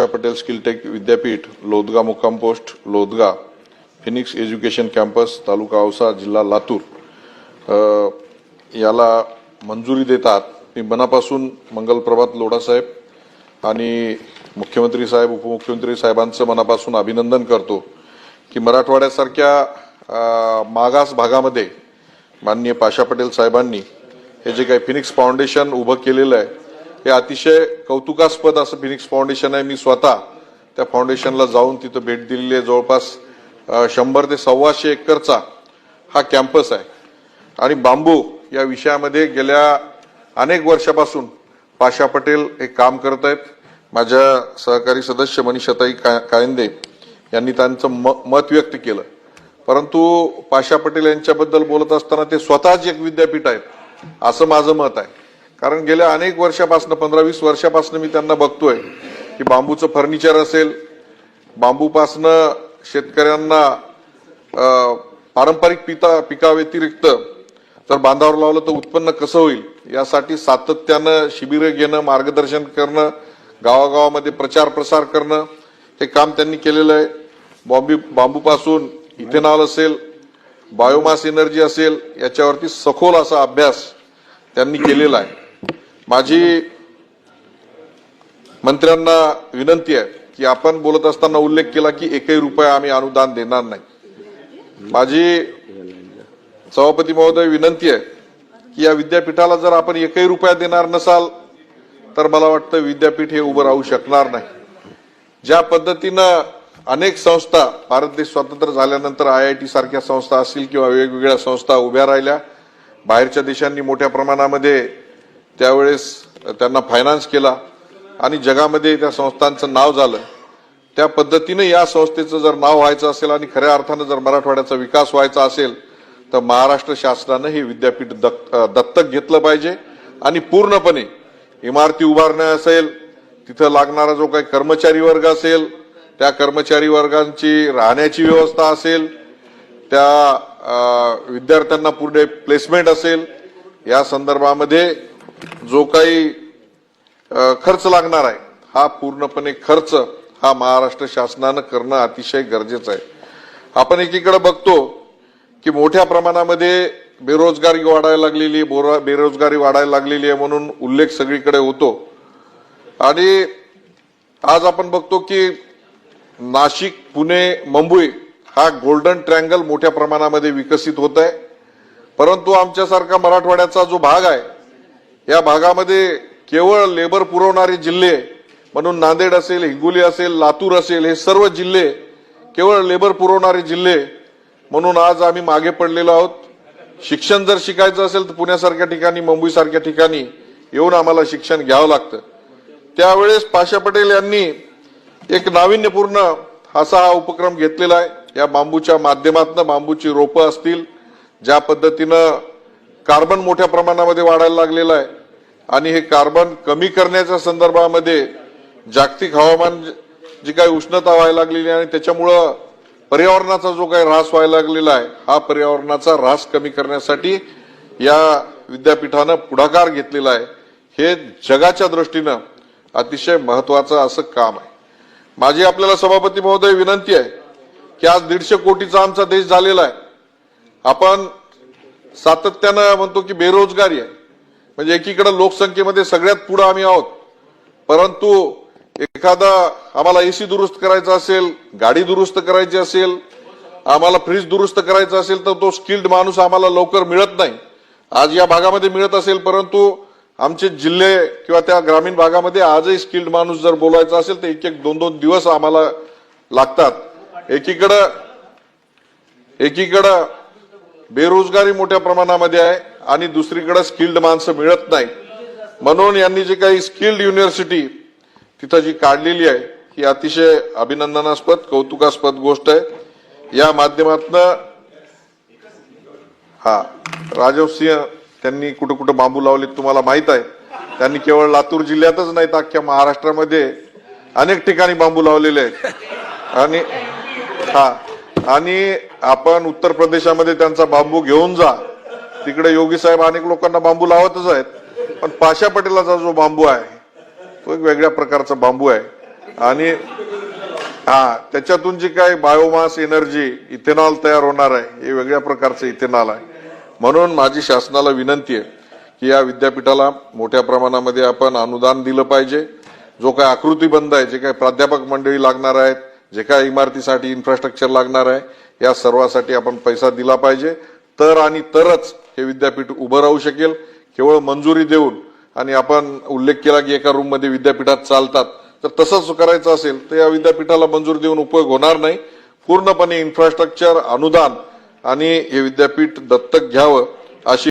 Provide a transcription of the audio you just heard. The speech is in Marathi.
पटेल स्किल टेक विद्यापीठ लोदगा मुक्काम post Lodga Phoenix education campus taluka Ausa जिल्हा लातूर याला मंजुरी देतात मी मनापासून मंगलप्रभात लोढा साहेब आणि मुख्यमंत्री साहेब उपमुख्यमंत्री साहेबांचं मनापासून अभिनंदन करतो की मराठवाड्यासारख्या मागास भागामध्ये माननीय पाशा पटेल साहेबांनी हे जे काही फिनिक्स फाउंडेशन उभं केलेलं आहे हे अतिशय कौतुकास्पद असं फिनिक्स फाउंडेशन आहे। मी स्वतः त्या फाउंडेशनला जाऊन तिथं भेट दिलेली आहे। जवळपास 100 ते 125 एकरचा हा कॅम्पस आहे आणि बांबू या विषयामध्ये गेल्या अनेक वर्षापासून पाशा पटेल हे काम करत आहेत। माझ्या सहकारी सदस्य मनीषाताई कायंदे यांनी त्यांचं मत व्यक्त केलं, परंतु पाशा पटेल यांच्याबद्दल बोलत असताना ते स्वतःच एक विद्यापीठ आहेत असं माझं मत आहे। कारण गेल्या अनेक वर्षापासून 15-20 वर्षापासून मी त्यांना बघतोय की बांबूचं फर्निचर असेल, बांबूपासनं शेतकऱ्यांना पारंपरिक पिकाव्यतिरिक्त जर बांधावर लावलं तर उत्पन्न कसं होईल यासाठी सातत्यानं शिबिरं घेणं, मार्गदर्शन करणं, गावागावामध्ये प्रचार प्रसार करणं हे काम त्यांनी केलेलं आहे। बांबूपासून इथेनॉल असेल, बायोमास एनर्जी असेल याच्यावरती सखोल असा अभ्यास त्यांनी केलेला आहे। माझी मंत्र्यांना विनंती आहे की आपण बोलत असताना उल्लेख केला की एकही रुपया आम्ही अनुदान देणार नाही। माझी सभापती महोदय विनंती आहे की या विद्यापीठाला जर आपण एकही रुपया देणार नसाल तर मला वाटतं विद्यापीठ हे उभं राहू शकणार नाही। ज्या पद्धतीनं अनेक संस्था भारत देश स्वतंत्र झाल्यानंतर IIT सारख्या संस्था असतील किंवा वेगवेगळ्या संस्था उभ्या राहिल्या, बाहेरच्या देशांनी मोठ्या प्रमाणामध्ये त्यावेळेस त्यांना फायनान्स केला आणि जगामध्ये त्या संस्थांचं नाव झालं, त्या पद्धतीने या संस्थेचं जर नाव व्हायचं असेल आणि खऱ्या अर्थानं जर मराठवाड्याचा विकास व्हायचा असेल तर महाराष्ट्र शासनानं हे विद्यापीठ दत्तक घेतलं पाहिजे आणि पूर्णपणे इमारती उभारण्या असेल, तिथं लागणारा जो काही कर्मचारी वर्ग असेल त्या कर्मचारी वर्गांची राहण्याची व्यवस्था असेल, त्या विद्यार्थ्यांना पुढे प्लेसमेंट असेल, या संदर्भामध्ये जो काही खर्च लागणार आहे हा पूर्णपणे खर्च हा महाराष्ट्र शासनानं करणं अतिशय गरजेचं आहे। आपण एकीकडे बघतो की मोठ्या प्रमाणामध्ये बेरोजगारी वाढायला लागलेली आहे म्हणून उल्लेख सगळीकडे होतो आणि आज आपण बघतो की नाशिक, पुणे, मुंबई हा गोल्डन ट्रँगल मोठ्या प्रमाणामध्ये विकसित होत आहे, परंतु आमच्यासारखा मराठवाड्याचा जो भाग आहे या भागामध्ये केवळ लेबर पुरवणारे जिल्हे म्हणून नांदेड असेल, हिंगोली असेल, लातूर असेल हे सर्व जिल्हे केवळ लेबर पुरवणारे जिल्हे म्हणून आज आम्ही मागे पडलेलो आहोत। शिक्षण जर शिकायचं असेल तर पुण्यासारख्या ठिकाणी, मुंबईसारख्या ठिकाणी येऊन आम्हाला शिक्षण घ्यावं लागतं। त्यावेळेस पाशा पटेल यांनी एक नाविन्यपूर्ण असा हा उपक्रम घेतलेला आहे। या बांबूच्या माध्यमातून बांबूची रोपं असतील, ज्या पद्धतीनं कार्बन मोठ्या प्रमाणामध्ये वाढायला लागलेला आहे आणि हे कार्बन कमी करण्याच्या संदर्भामध्ये जागतिक हवामान जी काही उष्णता व्हायला लागलेली आहे आणि त्याच्यामुळं पर्यावरणाचा जो काही ऱ्हास व्हायला लागलेला आहे हा पर्यावरणाचा ऱ्हास कमी करण्यासाठी या विद्यापीठानं पुढाकार घेतलेला आहे। हे जगाच्या दृष्टीनं अतिशय महत्वाचं असं काम आहे। माझी आपल्याला सभापती महोदय विनंती आहे की आज 150 कोटीचा आमचा देश झालेला आहे। आपण सातत्यानं म्हणतो की बेरोजगारी आहे, म्हणजे एकीकडे लोकसंख्येमध्ये सगळ्यात पुढे आम्ही आहोत, परंतु एखादा आम्हाला AC दुरुस्त करायचा असेल, गाडी दुरुस्त करायची असेल, आम्हाला फ्रीज दुरुस्त करायचा असेल तर तो स्किल्ड माणूस आम्हाला लवकर मिळत नाही। आज या भागामध्ये मिळत असेल, परंतु आमचे जिल्हे किंवा त्या ग्रामीण भागामध्ये आजही स्किल्ड माणूस जर बोलायचा असेल तर 1-2 दिवस आम्हाला लागतात। एकीकडे बेरोजगारी मोठ्या प्रमाणामध्ये आहे आणि दुसरीकडे स्किल्ड माणसं मिळत नाही, म्हणून यांनी जे काही स्किल्ड युनिव्हर्सिटी तिथं जी काढलेली आहे ही अतिशय अभिनंदनास्पद कौतुकास्पद गोष्ट आहे। या माध्यमातून राजीव सिंह त्यांनी कुठं कुठं बांबू लावले तुम्हाला माहित आहे। त्यांनी केवळ लातूर जिल्ह्यातच नाही तर अख्ख्या महाराष्ट्रामध्ये अनेक ठिकाणी बांबू लावलेले आहेत आणि आपण उत्तर प्रदेशामध्ये त्यांचा बांबू घेऊन जा, तिकडे योगी साहेब अनेक लोकांना बांबू लावतच आहेत, पण पाशा पटेलाचा जो बांबू आहे तो एक वेगळ्या प्रकारचा बांबू आहे आणि त्याच्यातून जी काही बायोमास एनर्जी इथेनॉल तयार होणार आहे हे वेगळ्या प्रकारचं इथेनॉल आहे. म्हणून माझी शासनाला विनंती आहे की या विद्यापीठाला मोठ्या प्रमाणामध्ये आपण अनुदान दिलं पाहिजे. जो काही आकृतीबंध आहे, जे काही प्राध्यापक मंडळी लागणार आहेत, जे काही इमारतीसाठी इन्फ्रास्ट्रक्चर लागणार आहे, या सर्वासाठी आपण पैसा दिला पाहिजे. तर आणि तरच हे विद्यापीठ उभं राहू शकेल. केवळ मंजुरी देऊन आणि आपण उल्लेख केला की एका रूम मध्ये विद्यापीठात चालतात, तर तसंच करायचं असेल तर या विद्यापीठाला मंजुरी देऊन उपयोग होणार नाही. पूर्णपणे इन्फ्रास्ट्रक्चर, अनुदान आणि हे विद्यापीठ दत्तक घ्यावं अशी